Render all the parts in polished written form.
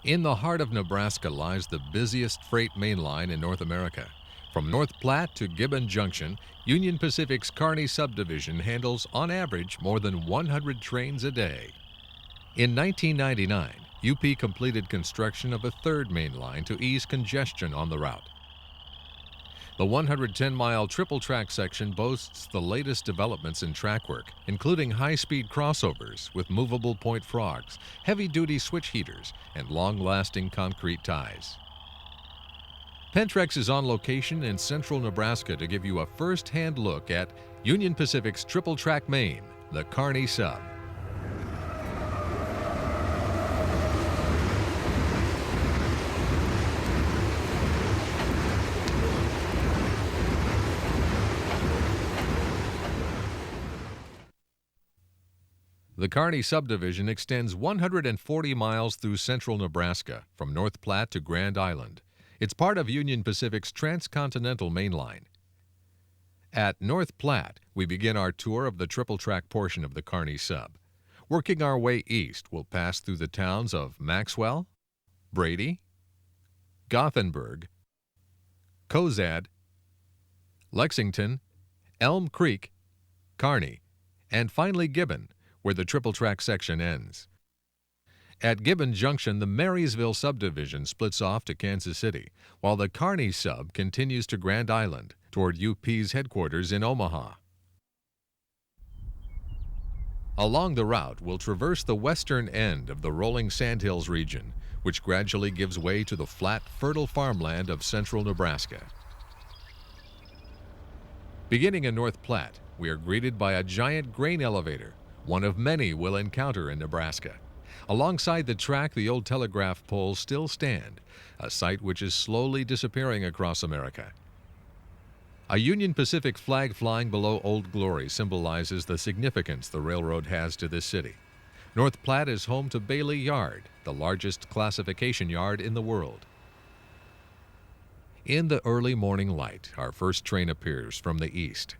In the heart of Nebraska lies the busiest freight main line in North America. From North Platte to Gibbon Junction, Union Pacific's Kearney subdivision handles, on average, more than 100 trains a day. In 1999, UP completed construction of a third main line to ease congestion on the route. The 110-mile triple-track section boasts the latest developments in track work, including high-speed crossovers with movable point frogs, heavy-duty switch heaters, and long-lasting concrete ties. Pentrex is on location in central Nebraska to give you a first-hand look at Union Pacific's triple-track main, the Kearney Sub. The Kearney subdivision extends 140 miles through central Nebraska, from North Platte to Grand Island. It's part of Union Pacific's transcontinental main line. At North Platte, we begin our tour of the triple-track portion of the Kearney Sub. Working our way east, we'll pass through the towns of Maxwell, Brady, Gothenburg, Cozad, Lexington, Elm Creek, Kearney, and finally Gibbon, where the triple-track section ends. At Gibbon Junction, the Marysville subdivision splits off to Kansas City, while the Kearney Sub continues to Grand Island, toward UP's headquarters in Omaha. Along the route, we'll traverse the western end of the rolling sandhills region, which gradually gives way to the flat, fertile farmland of central Nebraska. Beginning in North Platte, we are greeted by a giant grain elevator, one of many we'll encounter in Nebraska. Alongside the track, the old telegraph poles still stand, a sight which is slowly disappearing across America. A Union Pacific flag flying below Old Glory symbolizes the significance the railroad has to this city. North Platte is home to Bailey Yard, the largest classification yard in the world. In the early morning light, our first train appears from the east.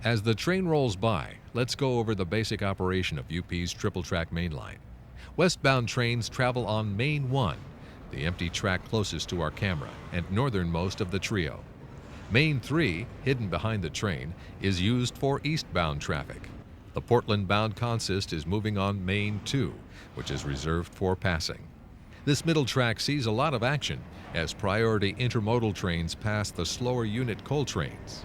As the train rolls by, let's go over the basic operation of UP's triple-track main line. Westbound trains travel on Main 1, the empty track closest to our camera and northernmost of the trio. Main 3, hidden behind the train, is used for eastbound traffic. The Portland-bound consist is moving on Main 2, which is reserved for passing. This middle track sees a lot of action as priority intermodal trains pass the slower unit coal trains.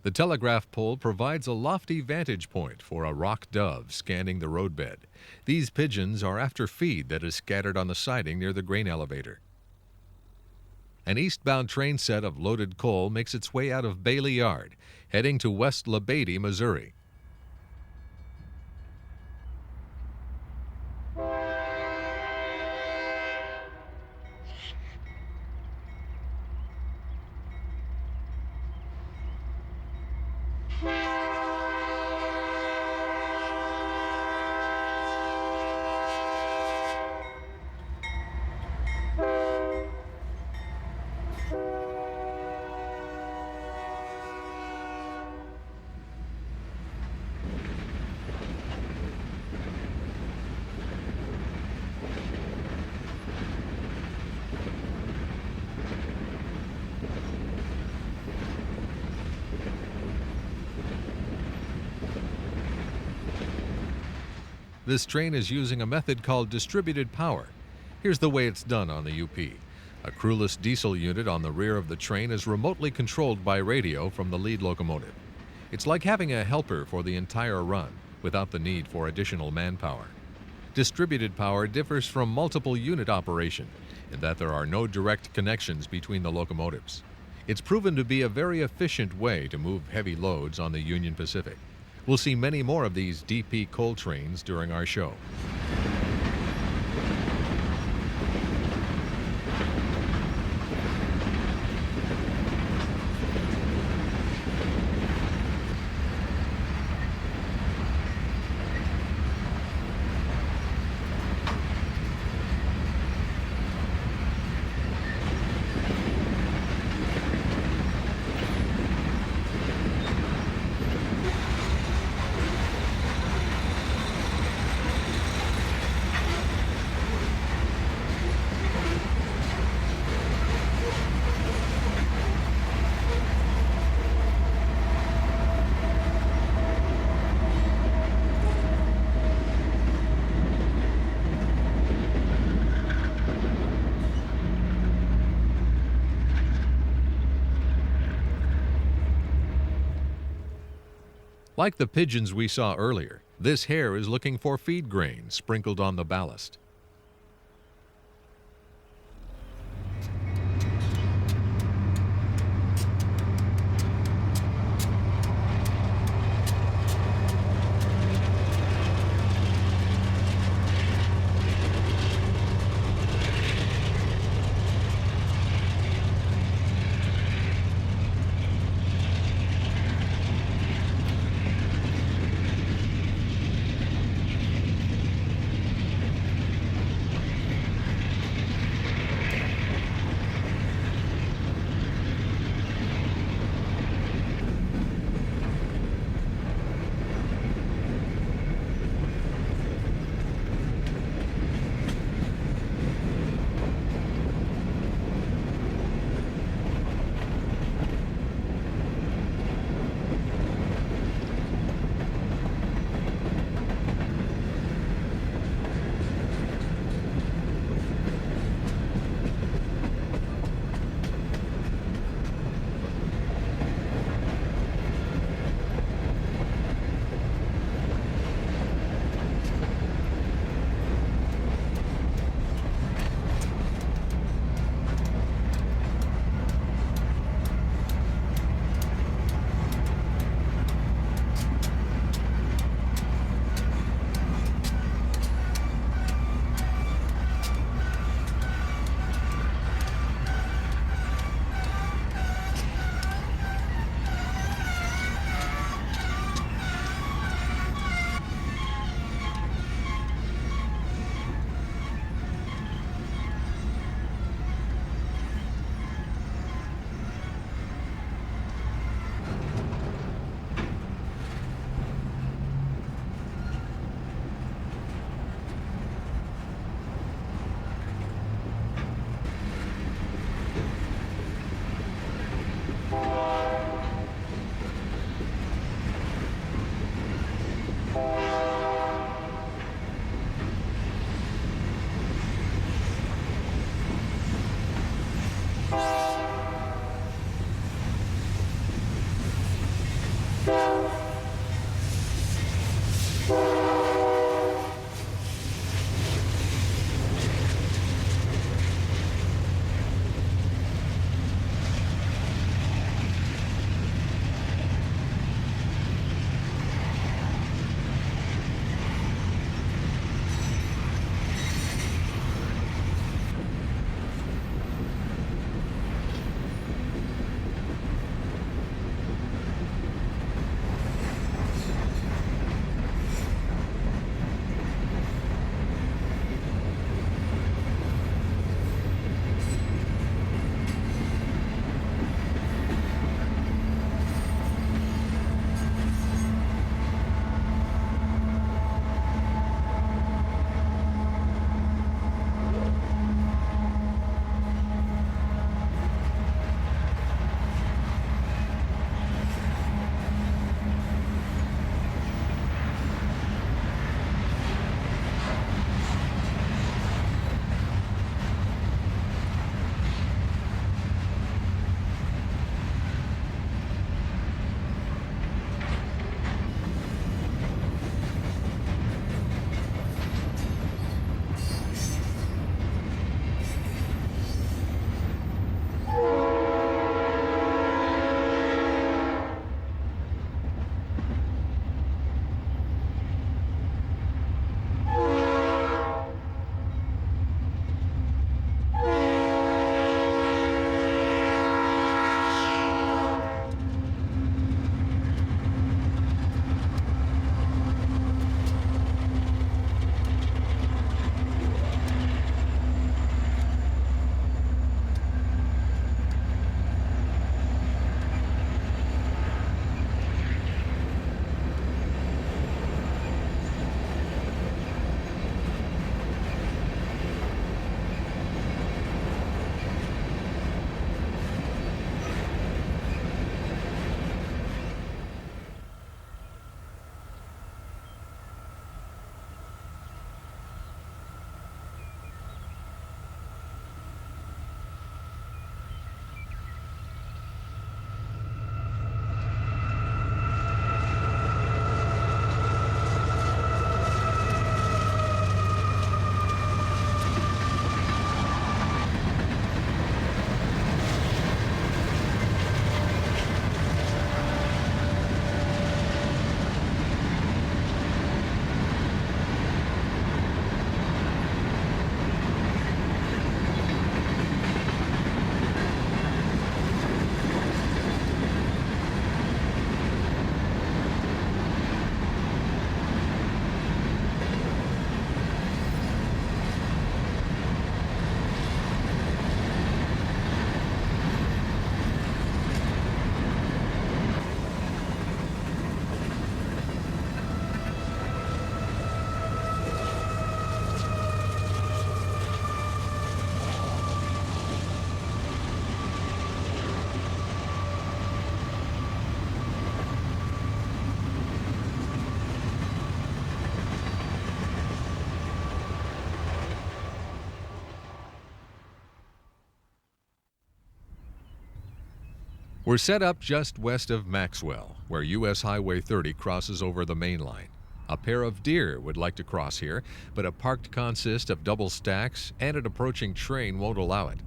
The telegraph pole provides a lofty vantage point for a rock dove scanning the roadbed. These pigeons are after feed that is scattered on the siding near the grain elevator. An eastbound train set of loaded coal makes its way out of Bailey Yard, heading to West Labadie, Missouri. This train is using a method called distributed power. Here's the way it's done on the UP. A crewless diesel unit on the rear of the train is remotely controlled by radio from the lead locomotive. It's like having a helper for the entire run, without the need for additional manpower. Distributed power differs from multiple unit operation in that there are no direct connections between the locomotives. It's proven to be a very efficient way to move heavy loads on the Union Pacific. We'll see many more of these DP coal trains during our show. Like the pigeons we saw earlier, this hare is looking for feed grain sprinkled on the ballast. We're set up just west of Maxwell, where US Highway 30 crosses over the main line. A pair of deer would like to cross here, but a parked consist of double stacks and an approaching train won't allow it.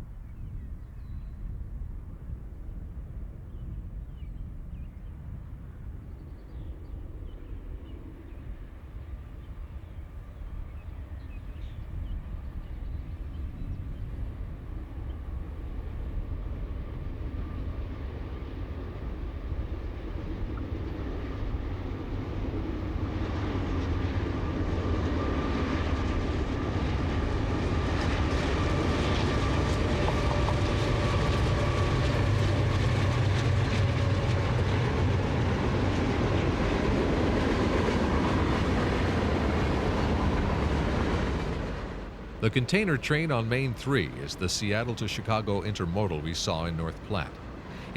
The container train on Main 3 is the Seattle to Chicago intermodal we saw in North Platte.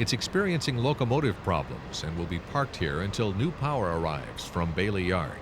It's experiencing locomotive problems and will be parked here until new power arrives from Bailey Yard.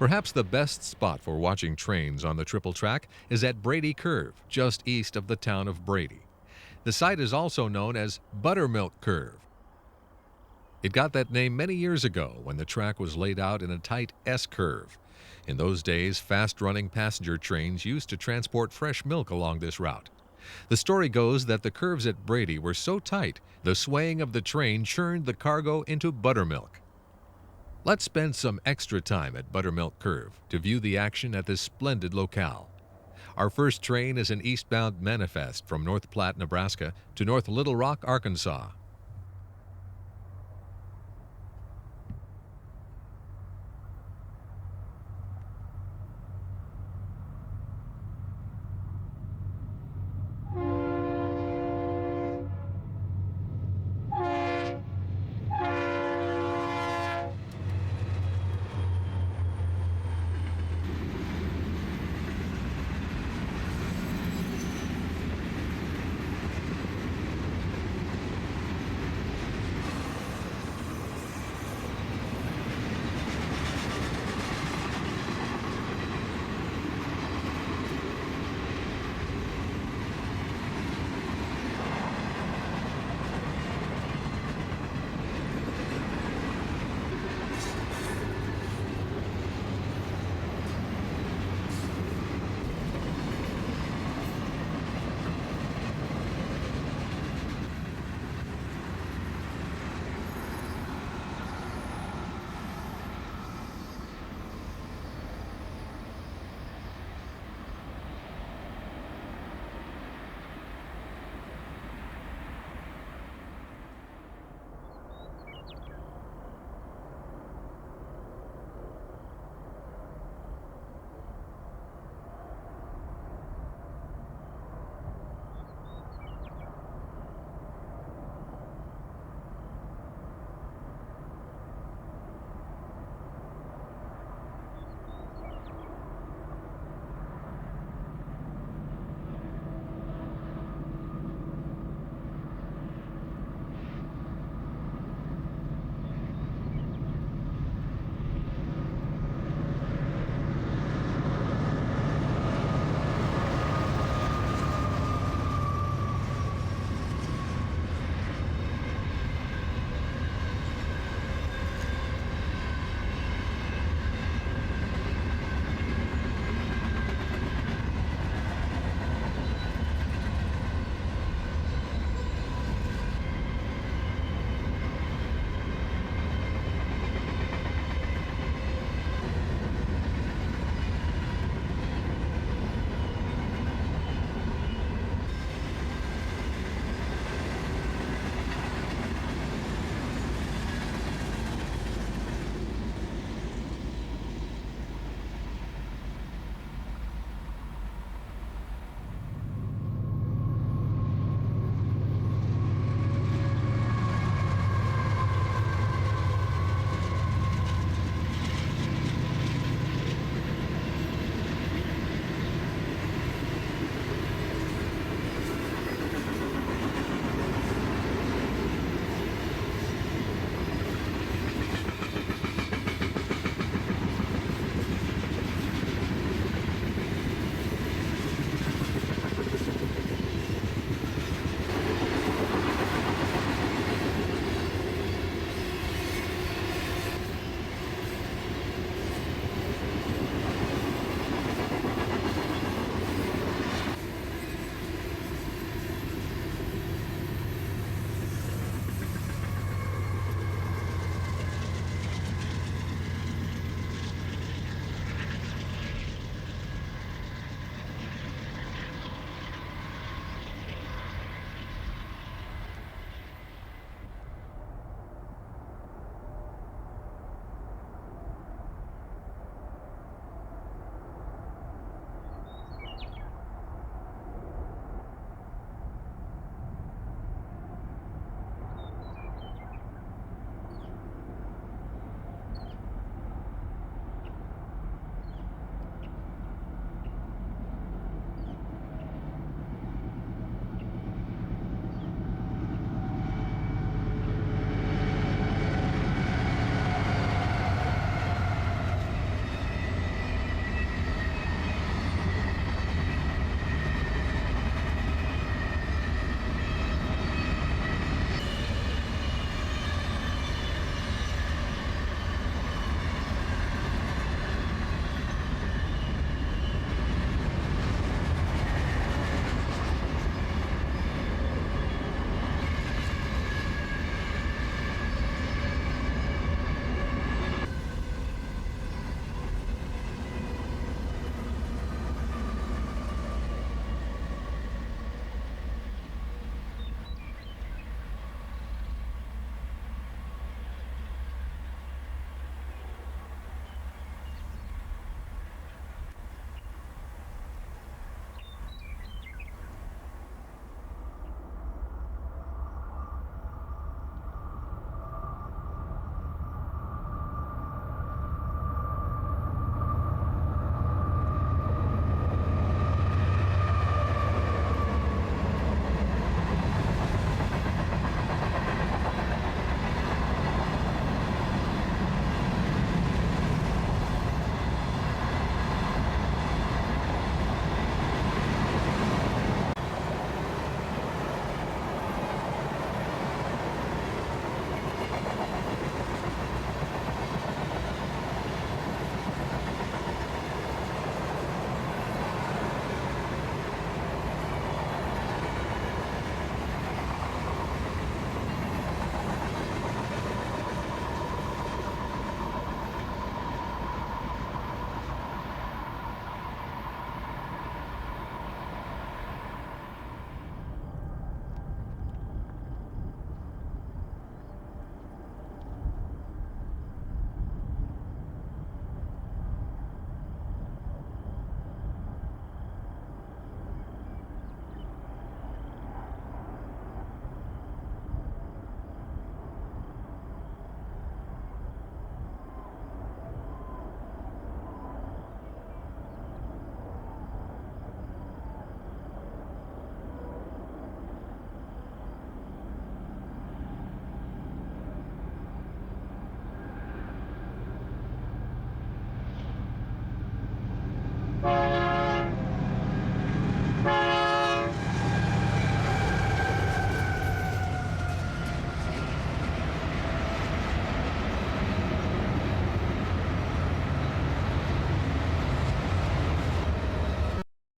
Perhaps the best spot for watching trains on the triple track is at Brady Curve, just east of the town of Brady. The site is also known as Buttermilk Curve. It got that name many years ago when the track was laid out in a tight S-curve. In those days, fast-running passenger trains used to transport fresh milk along this route. The story goes that the curves at Brady were so tight, the swaying of the train churned the cargo into buttermilk. Let's spend some extra time at Buttermilk Curve to view the action at this splendid locale. Our first train is an eastbound manifest from North Platte, Nebraska to North Little Rock, Arkansas.